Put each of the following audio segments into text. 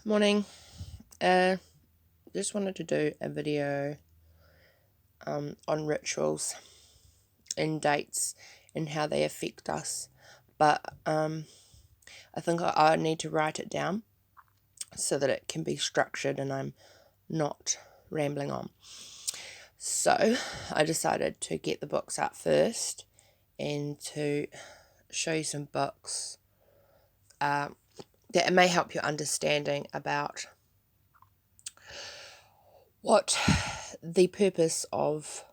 Morning. Just wanted to do a video on rituals and dates and how they affect us, but I think I need to write it down so that it can be structured and I'm not rambling on. So I decided to get the books out first and to show you some books that it may help your understanding about what the purpose of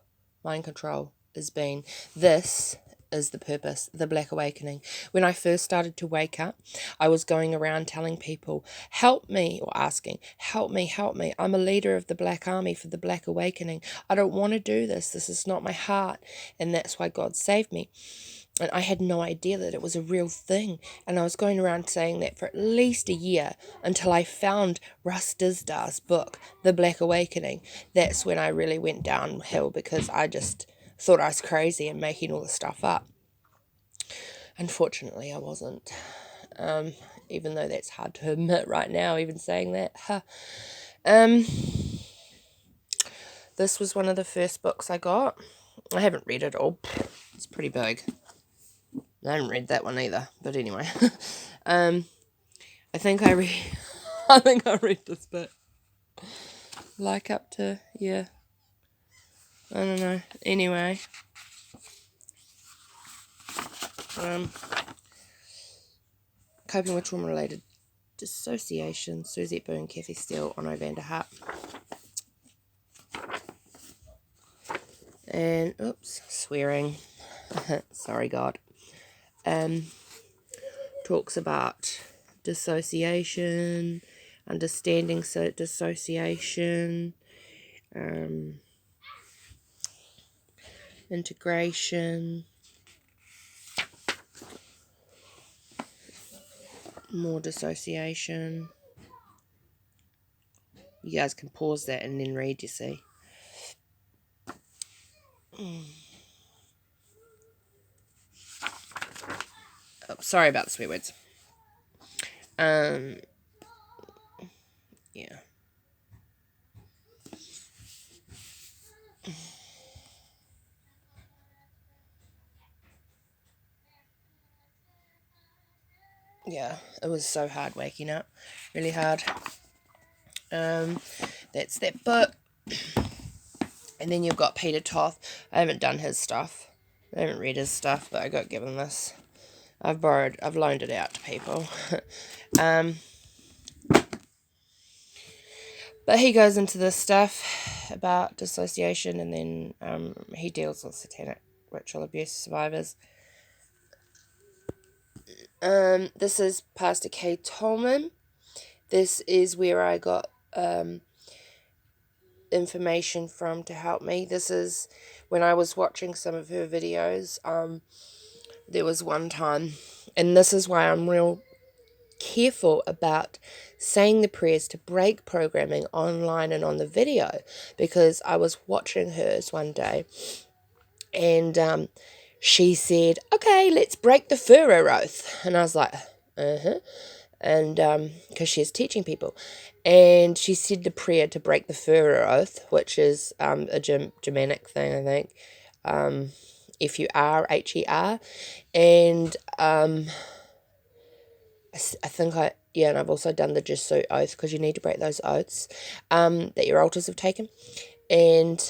mind control has been. This is the purpose, the Black Awakening. When I first started to wake up, I was going around telling people, help me, or asking, help me, I'm a leader of the Black Army for the Black Awakening. I don't want to do this. This is not my heart. And that's why God saved me. And I had no idea that it was a real thing. And I was going around saying that for at least a year until I found Russ Dizdar book, The Black Awakening. That's when I really went downhill because I just thought I was crazy and making all the stuff up. Unfortunately, I wasn't. Even though that's hard to admit right now, even saying that. This was one of the first books I got. I haven't read it all. It's pretty big. I haven't read that one either, but anyway. I think I read this bit. Like up to, yeah. I don't know. Anyway. Coping with Trauma-Related Dissociation, Suzette Boone, Kathy Steele, Onno van der Hart. And, oops, swearing. Sorry, God. Talks about dissociation, understanding dissociation, integration, more dissociation. You guys can pause that and then read, you see. Oh, sorry about the swear words. Yeah. Yeah, it was so hard waking up. Really hard. That's that book. And then you've got Peter Toth. I haven't done his stuff. I haven't read his stuff, but I got given this. I've loaned it out to people. But he goes into this stuff about dissociation, and then he deals with satanic ritual abuse survivors. This is Pastor Kay Tolman. This is where I got information from to help me. This is when I was watching some of her videos. There was one time, and this is why I'm real careful about saying the prayers to break programming online and on the video, because I was watching hers one day and she said, okay, let's break the Furor oath. And I was like, and because she's teaching people, and she said the prayer to break the Furor oath, which is a Germanic thing, I think, F-U-R-H-E-R, and I think and I've also done the Jesu oath, because you need to break those oaths that your altars have taken. And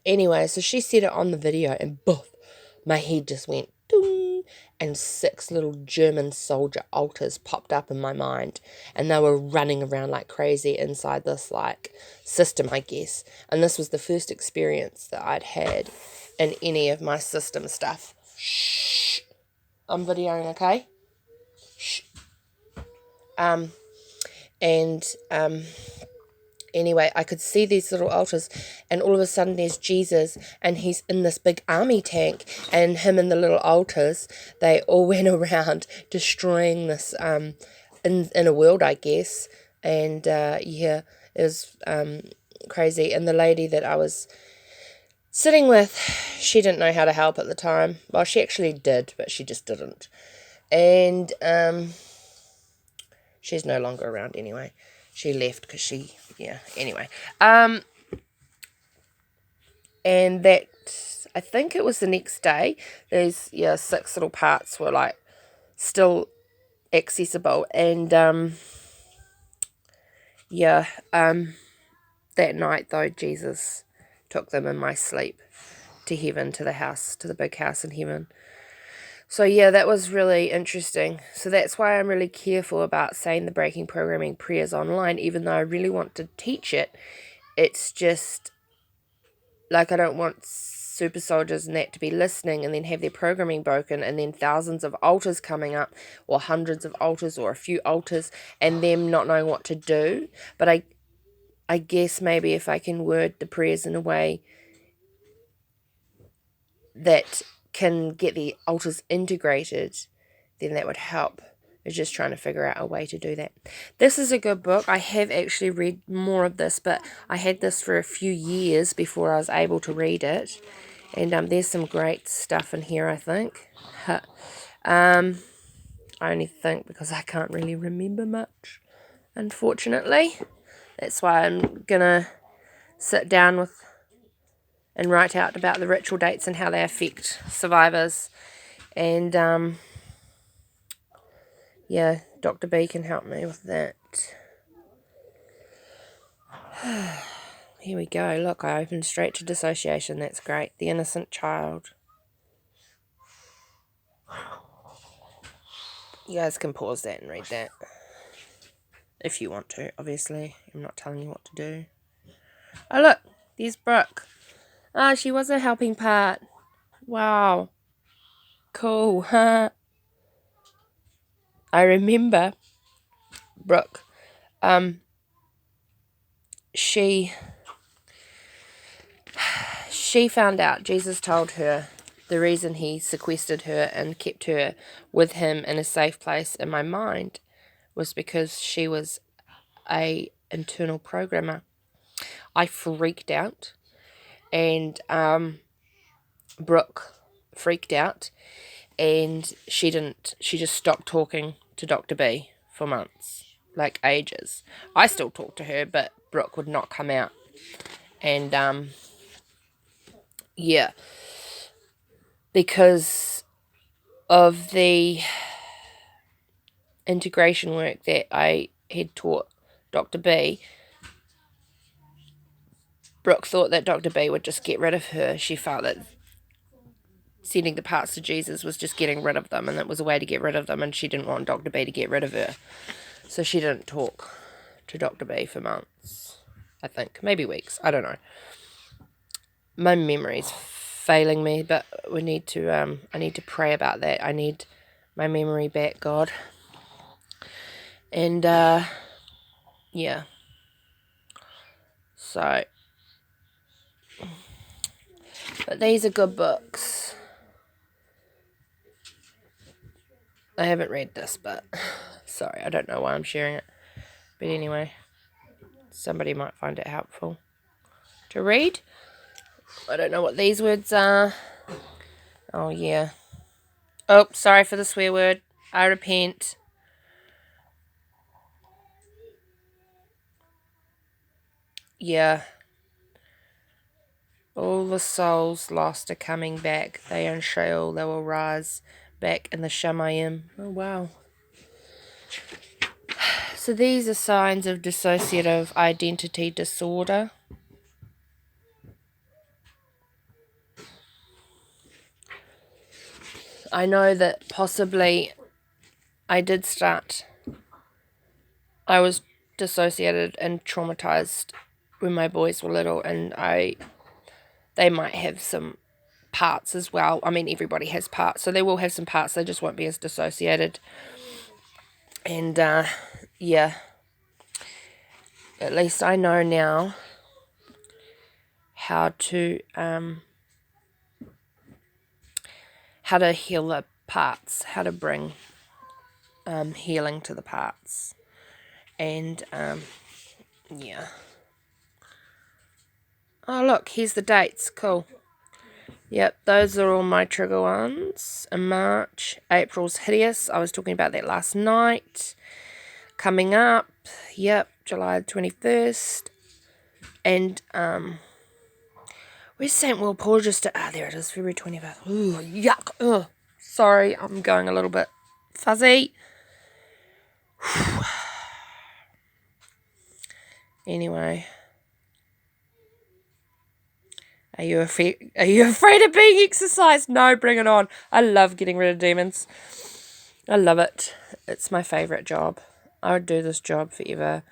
anyway, so she said it on the video, and boof, my head just went ding, and 6 little German soldier altars popped up in my mind, and they were running around like crazy inside this like system, I guess. And this was the first experience that I'd had in any of my system stuff. Shh, I'm videoing, okay? Shh. Anyway, I could see these little altars, and all of a sudden there's Jesus, and he's in this big army tank, and him and the little altars, they all went around destroying this, in a world, I guess. And yeah, it was crazy. And the lady that I was sitting with, she didn't know how to help at the time. Well, she actually did, but she just didn't. And she's no longer around anyway. She left because anyway. And that, I think it was the next day, those 6 little parts were like still accessible. And that night though, Jesus took them in my sleep to heaven, to the house, to the big house in heaven. So that was really interesting. So that's why I'm really careful about saying the breaking programming prayers online, even though I really want to teach it. It's just like I don't want super soldiers and that to be listening and then have their programming broken and then thousands of altars coming up, or hundreds of altars, or a few altars, and them not knowing what to do. But I guess maybe if I can word the prayers in a way that can get the altars integrated, then that would help. It's just trying to figure out a way to do that. This is a good book. I have actually read more of this, but I had this for a few years before I was able to read it. And there's some great stuff in here, I think. I only think because I can't really remember much, unfortunately. That's why I'm going to sit down and write out about the ritual dates and how they affect survivors. And, Dr. B can help me with that. Here we go. Look, I opened straight to dissociation. That's great. The innocent child. You guys can pause that and read that. If you want to, obviously. I'm not telling you what to do. Oh, look. There's Brooke. Oh, she was a helping part. Wow. Cool. I remember Brooke. She found out, Jesus told her the reason he sequestered her and kept her with him in a safe place in my mind was because she was a internal programmer. I freaked out, and Brooke freaked out, and she just stopped talking to Dr. B for months, like ages. I still talk to her, but Brooke would not come out. And because of the integration work that I had taught Dr. B, Brooke thought that Dr. B would just get rid of her. She felt that sending the parts to Jesus was just getting rid of them, and it was a way to get rid of them, and she didn't want Dr. B to get rid of her. So she didn't talk to Dr. B for months, I think. Maybe weeks. I don't know. My memory's failing me, but I need to pray about that. I need my memory back, God. And, So, but these are good books. I haven't read this, but sorry, I don't know why I'm sharing it. But anyway, somebody might find it helpful to read. I don't know what these words are. Oh, yeah. Oh, sorry for the swear word. I repent. Yeah. All the souls lost are coming back. They in Sheol, they will rise back in the Shamayim. Oh, wow. So these are signs of dissociative identity disorder. I know that possibly I was dissociated and traumatized when my boys were little, and they might have some parts as well. I mean, everybody has parts, so they will have some parts. They just won't be as dissociated. And, at least I know now how to heal the parts, how to bring healing to the parts. And, Oh, look, here's the dates. Cool. Yep, those are all my trigger ones. In March, April's hideous. I was talking about that last night. Coming up, Yep, July 21st. And, where's St. Will Paul just... there it is, February 25th. Ooh, yuck. Ugh. Sorry, I'm going a little bit fuzzy. Anyway. Are you afraid of being exercised? No, bring it on. I love getting rid of demons. I love it. It's my favourite job. I would do this job forever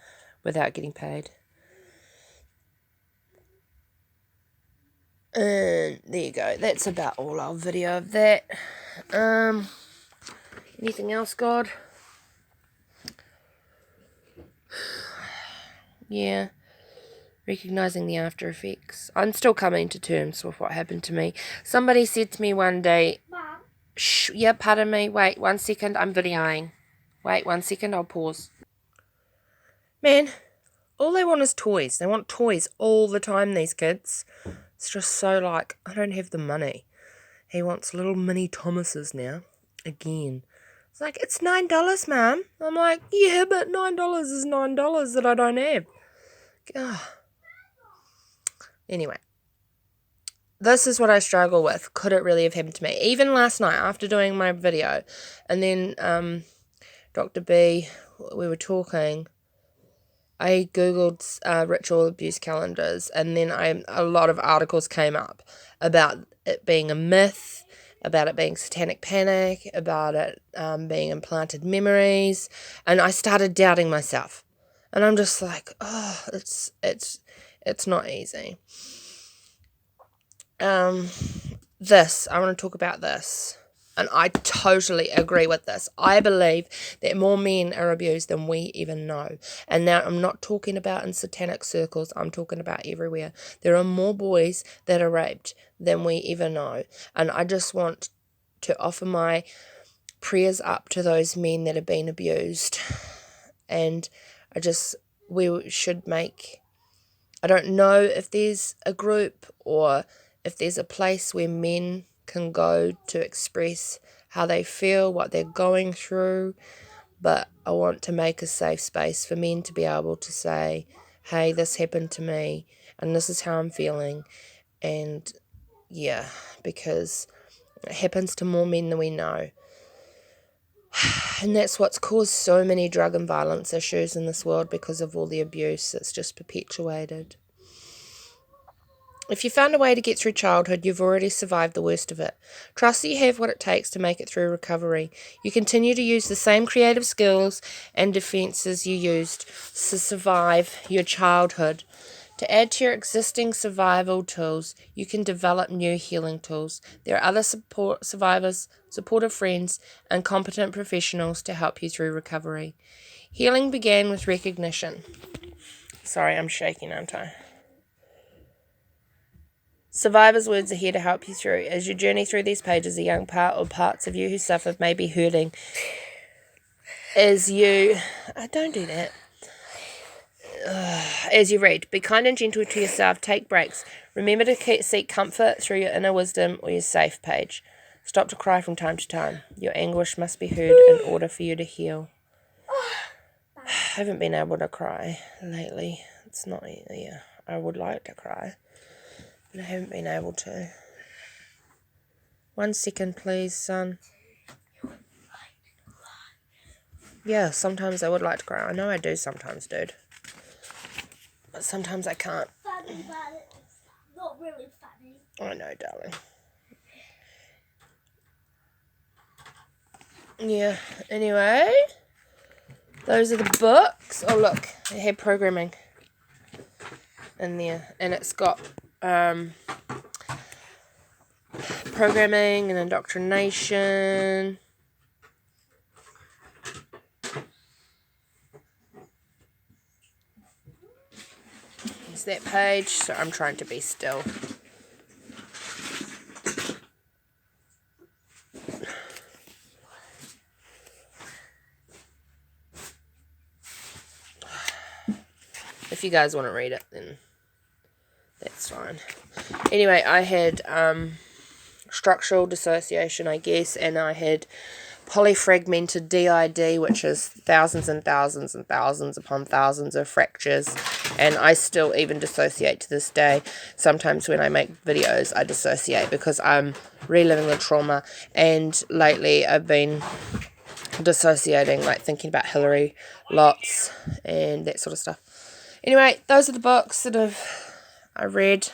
without getting paid. And there you go. That's about all our video of that. Anything else, God? Yeah. Recognising the after effects. I'm still coming to terms with what happened to me. Somebody said to me one day... Mom? Shh, yeah, pardon me. Wait 1 second. I'm videoing. Wait 1 second. I'll pause. Man, all they want is toys. They want toys all the time, these kids. It's just so like, I don't have the money. He wants little mini Thomases now. Again. It's like, it's $9, Mum. I'm like, yeah, but $9 is $9 that I don't have. Ugh. Anyway. This is what I struggle with. Could it really have happened to me? Even last night after doing my video. And then Dr. B, we were talking. I googled ritual abuse calendars, and then a lot of articles came up about it being a myth, about it being satanic panic, about it being implanted memories, and I started doubting myself. And I'm just like, oh, it's not easy. I want to talk about this. And I totally agree with this. I believe that more men are abused than we even know. And now I'm not talking about in satanic circles. I'm talking about everywhere. There are more boys that are raped than we ever know. And I just want to offer my prayers up to those men that have been abused. And we should make... I don't know if there's a group or if there's a place where men can go to express how they feel, what they're going through, but I want to make a safe space for men to be able to say, hey, this happened to me, and this is how I'm feeling, and yeah, because it happens to more men than we know, and that's what's caused so many drug and violence issues in this world, because of all the abuse that's just perpetuated. If you found a way to get through childhood, you've already survived the worst of it. Trust that you have what it takes to make it through recovery. You continue to use the same creative skills and defenses you used to survive your childhood. To add to your existing survival tools, you can develop new healing tools. There are other survivors, supportive friends, and competent professionals to help you through recovery. Healing began with recognition. Sorry, I'm shaking, aren't I? Survivor's words are here to help you through. As you journey through these pages, a young part or parts of you who suffered may be hurting. As you... don't do that. As you read, be kind and gentle to yourself. Take breaks. Remember to seek comfort through your inner wisdom or your safe page. Stop to cry from time to time. Your anguish must be heard in order for you to heal. I haven't been able to cry lately. It's not... yeah, I would like to cry. I haven't been able to. 1 second, please, son. Yeah, sometimes I would like to cry. I know I do sometimes, dude. But sometimes I can't. Funny, but it's not really funny. I know, darling. Yeah, anyway. Those are the books. Oh, look. They have programming in there. And it's got... programming and indoctrination. There's that page. So I'm trying to be still. If you guys want to read it, then that's fine. Anyway, I had structural dissociation, I guess, and I had polyfragmented DID, which is thousands and thousands and thousands upon thousands of fractures, and I still even dissociate to this day. Sometimes when I make videos I dissociate because I'm reliving the trauma, and lately I've been dissociating, like thinking about Hillary lots and that sort of stuff. Anyway, those are the books that I read.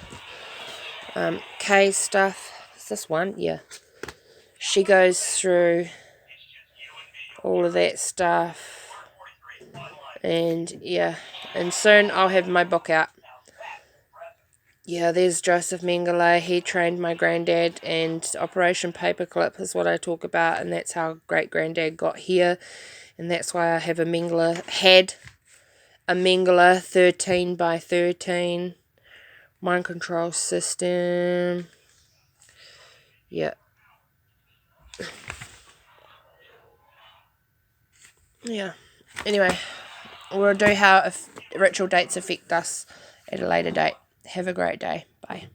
Kay stuff. Is this one? Yeah. She goes through all of that stuff. And yeah. And soon I'll have my book out. Yeah, there's Joseph Mengele. He trained my granddad, and Operation Paperclip is what I talk about, and that's how great granddad got here. And that's why I have a Mengele 13 by 13 mind control system. Yeah. Yeah. Anyway, we'll do how ritual dates affect us at a later date. Have a great day. Bye.